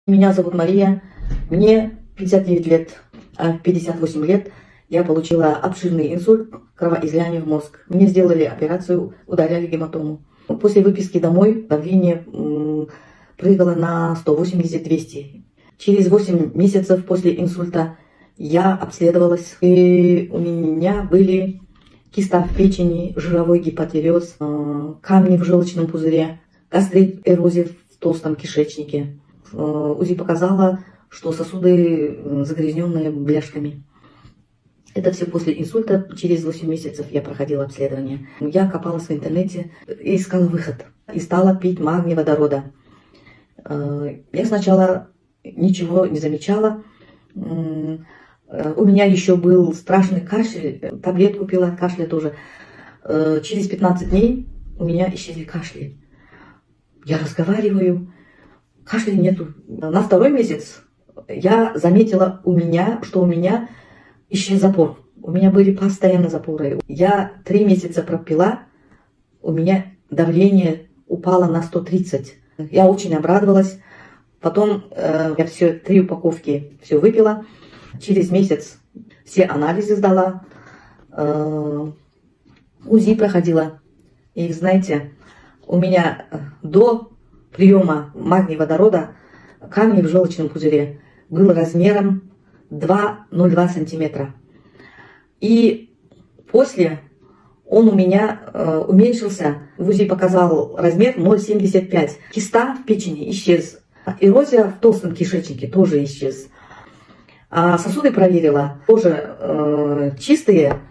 Меня зовут Мария, мне 59 лет, а в 58 лет я получила обширный инсульт, кровоизлияние в мозг. Мне сделали операцию, удаляли гематому. После выписки домой давление прыгало на 180-200. Через 8 месяцев после инсульта я обследовалась, и у меня были киста в печени, жировой гипотиреоз, камни в желчном пузыре, гастрит, эрозия в толстом кишечнике. УЗИ показала, что сосуды загрязненные бляшками. Это все после инсульта. Через 8 месяцев я проходила обследование. Я копалась в интернете и искала выход. И стала пить магний водорода. Я сначала ничего не замечала. У меня еще был страшный кашель. Таблетку пила от кашля тоже. Через 15 дней у меня исчезли кашли. Я разговариваю. Кашля нету. На второй месяц я заметила что у меня исчез запор. У меня были постоянно запоры. Я 3 месяца пропила, у меня давление упало на 130. Я очень обрадовалась. Потом я 3 упаковки все выпила. Через месяц все анализы сдала. УЗИ проходила. И знаете, у меня до приема магния водорода камни в желчном пузыре был размером 2,02 сантиметра. И после он у меня уменьшился. В УЗИ показал размер 0,75. Киста в печени исчез. Эрозия в толстом кишечнике тоже исчез. А сосуды проверила, тоже чистые.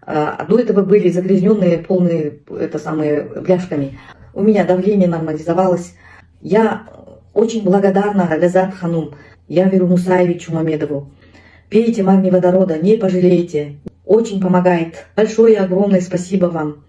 До этого были загрязненные, полные бляшками. У меня давление нормализовалось. Я очень благодарна Ляззат Ханум, Яверу Мусаевичу Мамедову. Пейте магний водорода, не пожалеете. Очень помогает. Большое огромное спасибо вам.